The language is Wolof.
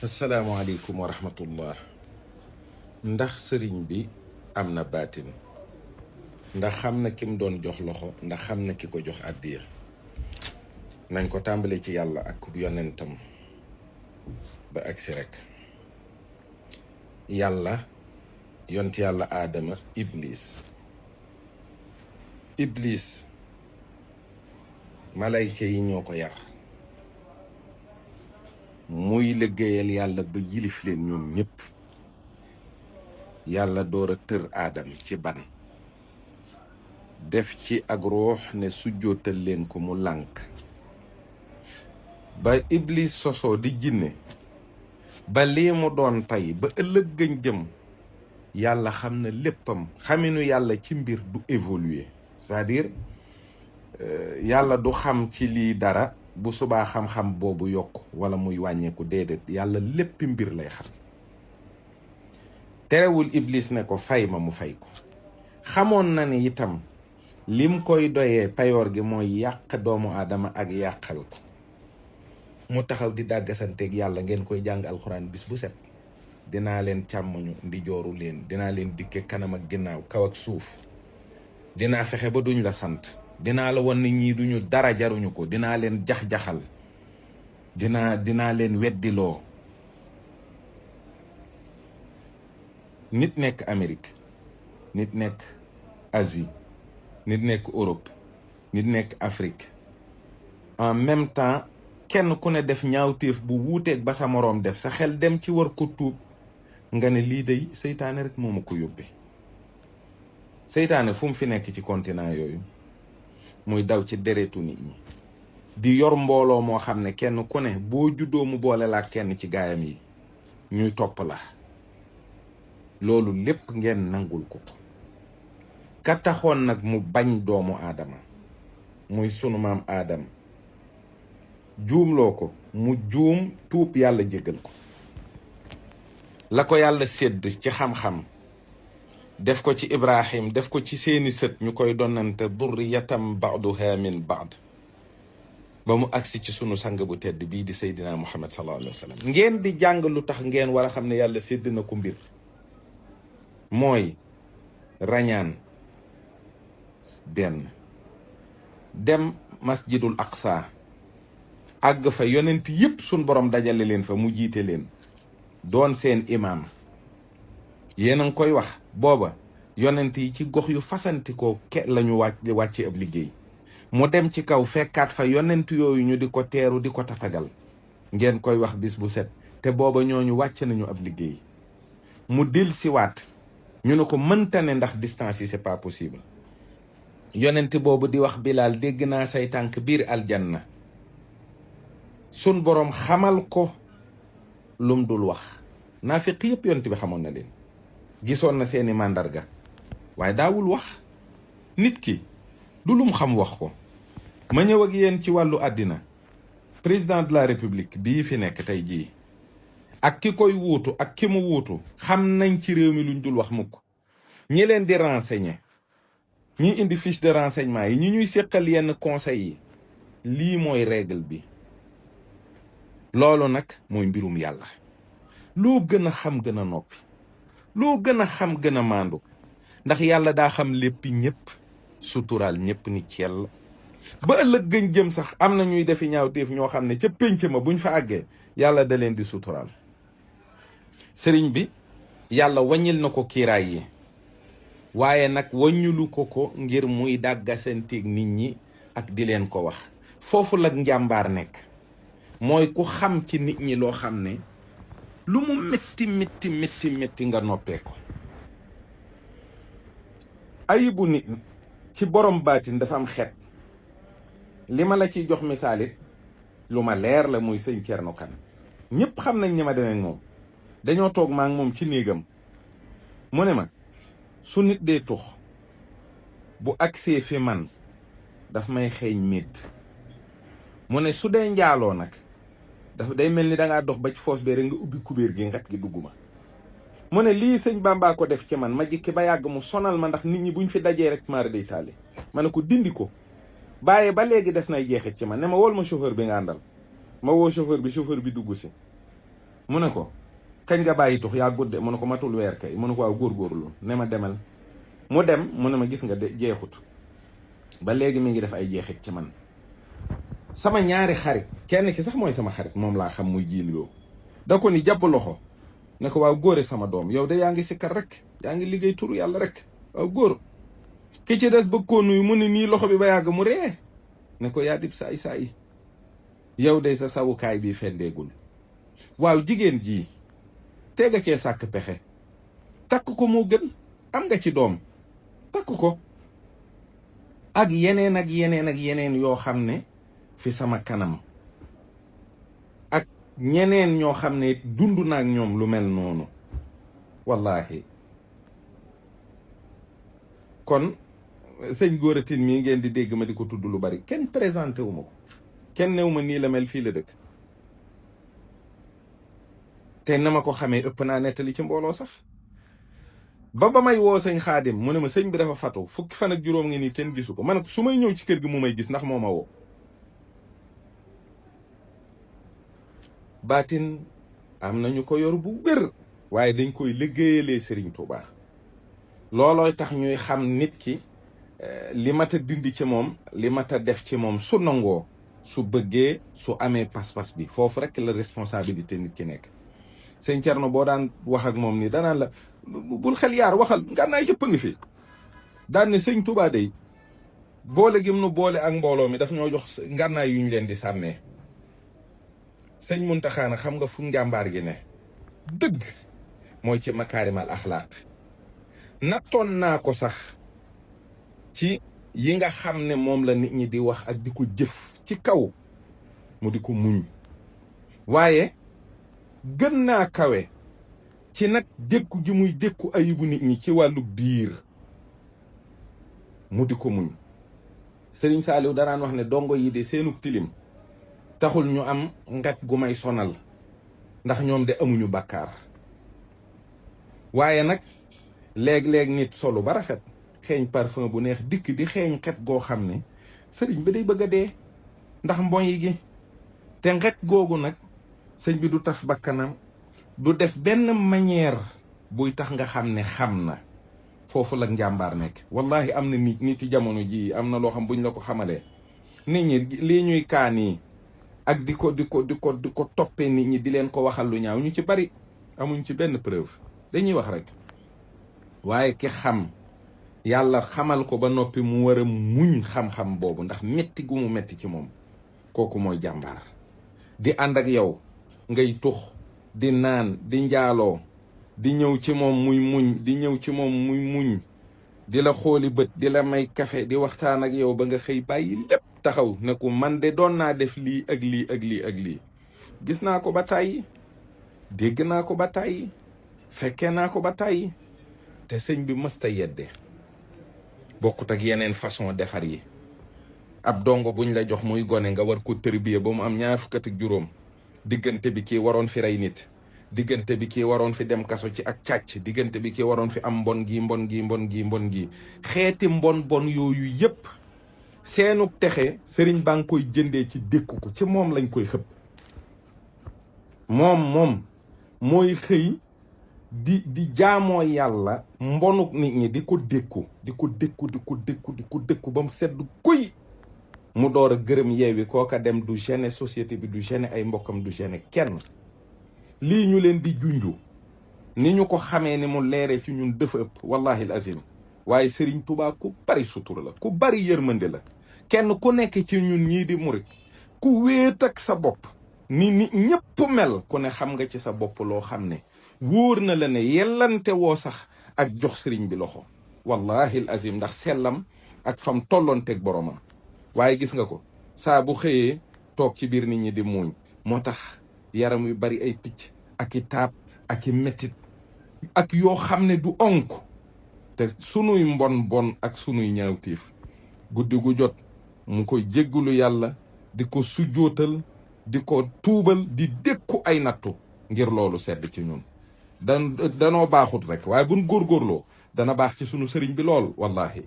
asalaamaaleykum wa rahmatullah. ndax sëriñ bi am na baatin, ndax xam na ki mu doon jox loxo, ndax xam na ki ko jox àddiya. nañ ko tàmbale ci yàlla ak yonentam ba agsi rek. yàlla yont yàlla aadama iblis malayka yi ñoo ko yar muy liggéeyal yàlla ba yilif leen ñoom ñëpp. yàlla door a tër aadam ci ban def ci ak ruux ne sujjootal leen ko mu lànk. ba iblis sosoo di jinne ba lii mu doon tey ba ëllëg gën jëm, yàlla xam na léppam. xaminu yàlla ci mbir du évoluer, c'est-à-dire yàlla du xam ci lii dara bu subaa xam-xam boobu yokk wala muy wàññeeku. déedéet, yàlla léppi mbir lay xam. terewul iblis ne ko fay ma mu fay ko. xamoon na ne itam lim koy doyee payoor gi mooy yàq doomu aadama ak yàqal ko. mu taxaw di dàggasanteeg yàlla. ngeen koy jàng alxuraan bis bu set. dinaa leen càmmoñu ndi jooru leen, dinaa leen dikke kanam ak ginnaaw, kaw ak suuf. dinaa fexe ba duñ la sant. dinaa la wan ni ñii duñu dara, jaruñu ko. dinaa leen jax-jaxal. dinaa leen weddiloo. nit nekk Amérique, nit nekk Asie, nit nekk Europe, nit nekk Afrique, en même temps kenn ku ne def ñaawteef bu wuuteeg ba sa moroom def. sa xel dem ci war ko tuub, nga ne lii day seytaane rek moo ma ko yóbbee. seytaane fu mu fi nekk ci continent yooyu, muy daw ci deretu nit ñi, di yor mbooloo moo xam ne kenn ku ne boo juddoo mu boole laa kenn ci gaayam yi ñuy topp la. loolu lépp ngeen nangul ko. ka taxoon nag mu bañ doomu aadama muy sunu maam aadama, juumloo ko mu juum, tuub, yàlla jéggal ko. la ko yàlla sédd ci xam-xam def ko ci Ibrahim, def ko ci seeni sët ñu koy donnante durriyatam ba'duha min ba'd, ba mu agsi ci sunu sang bu tedd bii di Seydina Muhammad sallallahu alayhi wa sallam. ngeen di jàng lu tax ngeen war a xam ne yàlla sédd na ko mbir. mooy rañaan benn, dem masjidul aqsa, àgg fa yonent yépp sun borom dajale leen fa, mu jiite leen doon seen imaam. yéen a ngi koy wax booba yonent yi ci gox yu fasantikoo lañu wàcce ab liggéey. mu dem ci kaw fekkaat fa yonent yooyu ñu di ko teeru, di ko tatagal. ngeen koy wax bis bu set, te booba ñooñu wàcc nañu ab liggéey. mu dil siwaat, ñu ne ko mënta ne ndax distance yi c'est pas possible. yonent boobu di wax Bilaal, dégg naa say tànk biir aljanna. sun boroom xamal ko lum dul wax. naafiq yëpp yonent bi xamoon na leen, gisoon na seeni màndarga, waaye daawul wax. nit ki du lum xam wax ko. ma ñëw ak yéen ci wàllu àddina. président de la république bii fi nekk tey jii ak ki koy wuutu ak ki mu wuutu xam nañ ci réew mi luñ dul wax mukk. ñi leen di renseigner, ñi indi fiche de renseignement yi, ñi ñuy séqal yenn conseil yi, lii mooy règle bi. loolu nag mooy mbirum yàlla. loo gën a xam gën a noppi, loo gën a xam gën a maandu, ndax yàlla daa xam léppi ñëpp, suturaal ñëpp ni ciel. ba ëllëg gën jëm sax am na ñuy defi ñaawteef ñoo xam ne ca pénc ma buñ fa àggee yàlla da leen di suturaal. sëriñ bi yàlla wàññil na ko kiiraay yi, waaye nag wàññilu ko ngir muy dàggasanteeg nit ñi ak di leen ko wax. foofu la njàmbaar nekk. mooy ku xam ci nit ñi loo xam ne lu mu métti nga noppee ko. ayibu nit ci borom baatin dafa am xeet. li ma la ciy jox misaalit lu ma leer la, muy sëñ Thierno Kane. ñëpp xam nañ ni ma demee moom. dañoo toog maa ngi moom ci néegam, mu ne ma su nit dee tux bu agsee fi man daf may xeeñ médd. mu ne su dee njaaloo nag dafa day mel ni dangaa dox ba ci foos bee rek nga ubbi kubéer gi ngat gi dugg ma. mu ne lii sëñ Bamba ko def ci man, ma jikki ba yàgg mu sonal ma, ndax nit ñi buñ fi dajee rek maara day taali. ma ne ko dindi ko, bàyyee ba léegi des nay jeexit ci man. ne ma wol ma chauffeur bi nga àndal. ma woo chauffeur bi dugg si. mu ne ko kañ nga bàyyi tux yaa gudde mu ne ko matul weer kay mu ne ko waaw góorgóorlu ne ma demal mu dem mu ne ma gis nga de jeexut ba léegi mi ngi def ay jeexit ci man. sama ñaari xarit kenn ki sax mooy sama xarit moom laa xam muy jiil yoo da ko ni jàpp loxo ne ko waaw góore sama doom yow de yaa ngi sikkar rek yaa ngi liggéey turu yàlla rek waaw góor. ki ci des bëgg koo nuyu mu ne nii loxo bi ba yàgg mu ree ne ko yaa dib saay saay yow de sa sawukaay bi fendeegul. waaw jigéen ji tega cee sàkk pexe takk ko moo gën am nga ci doom takk ko ak yeneen ak yeneen ak yeneen yoo xam ne fi sama kanam ak ñeneen ñoo xam ne dund na ak ñoom lu mel noonu wallahi. kon sëñ Gora Tine mii ngeen di dégg ma di ko tudd lu bari kenn présenté wu ma ko kenn new ma nii la mel fii la dëkk te na ma ko xamee ëpp naa nettali ci mbooloo sax ba may woo sëñ Xaadim mu ne ma sëñ bi dafa fatu fukki fan ak juróom ngi nii kenn gisu ko man su may ñëw ci kër gi mu may gis ndax moo ma woo. baatin am nañu ko yor bu wér waaye dañ koy liggéeyalee Serigne Touba loolooy tax ñuy xam nit ki li mat a dindi ci moom li mat a def ci moom su nangoo su bëggee su amee pas-pas bi foofu rek la responsabilité nit ki nekk. sëñ Thierno boo daan wax ak moom nii danaan la bul xel yaar waxal ngànnaay yëpp a ngi fi daan ne sëñ Touba day boole gim nu boole ak mbooloo mi daf ñoo jox ngànnaay yu ñu leen di sàmmee. sëñ Muntaxa nag xam nga fu njàmbaar gi ne dëgg mooy ci makaarimal axlaaq nattoon naa ko sax ci yi nga xam ne moom la nit ñi di wax ak di ko jëf ci kaw mu di ko muñ waaye gën naa kawe ci nag dékku gi muy dékku ayibu nit ñi ci wàllu biir mu di ko muñ. Sëriñ Saaliw danaan wax ne dongo yi de seenug tilim taxul ñu am ngat gu may sonal ndax ñoom de amuñu bàkkaar waaye nag léeg-léeg nit solu ba rafet xeeñ parfum bu neex dikk di xeeñ xet goo xam ne sëriñ bi day bëgg a dee ndax mboy gi te xet googu nag sëñ bi du taf bakkanam du def benn manière buy tax nga xam ne xam na foofu la njàmbaar nekk. wallahi am na nit ci jamono ji am na loo xam buñ la ko xamalee nit ñi lii ñuy kaan yi ak di ko toppee nit ñi di leen ko waxal lu ñaaw ñu ci bari amuñ ci benn preuve dañuy wax rek waaye ki xam yàlla xamal ko ba noppi mu war a muñ xam-xam boobu ndax metti gu mu metti ci moom kooku mooy jàmbaar. di ànd ak yow ngay tux di naan di njaaloo di ñëw ci moom muy muñ di ñëw ci moom muy muñ di la xooli bët di la may kafe di waxtaan ak yow ba nga xëy bàyyi lépp taxaw ne ko man de doon naa def lii ak lii ak lii ak lii gis naa ko ba tàyyi dégg naa ko ba tàyyi fekkee naa ko ba tàyyi te sëñ bi mësta yedde bokkut ak yeneen façon defar yi. ab dongo buñ la jox muy gone nga war ko tërbiye ba mu am 20 ak juróom diggante bi kii waroon fi rey nit diggante bi kii waroon fi dem kaso ci ak càcc diggante bi kii waroon fi am mbon gi xeeti mbon yooyu yépp seenu texe sëriñ baa ngi koy jëndee ci dékku ko ci moom lañ koy xëpp moom mooy xëy di jaamoo yàlla mbonuk nit ñi di ko dékku ba mu sedd kuy mu door a gërëm yeewi kooka dem du gêner société bi du gêner ay mbokkam du gêner kenn. lii ñu leen di junju ni ñu ko xamee ni mu leeree ci ñun dafa ëpp wallahi azim waaye Serigne Touba ku bari sutura la ku bari yërmande la kenn ku nekk ci ñun ñii di murit ku wéet ak sa bopp ni ñëpp mel ku ne xam nga ci sa bopp loo xam ne wóor na la ne yellante woo sax ak jox sëriñ bi loxo wallahi azim ndax sellam ak fam tolloonteeg boromam. waaye gis nga ko saa bu xëyee toog ci biir nit ñi di muuñ moo tax yaram yu bari ay picc ak i taab ak i mettit ak yoo xam ne du onk te sunuy mbon ak sunuy ñaawtiif guddi gu jot mu koy jéggulu yàlla di ko sujjootal di ko tuubal di dékku ay nattu ngir loolu sedd ci ñun danoo baaxut rek waaye buñ góorgóorloo dana baax ci sunu sëriñ bi lool wallahi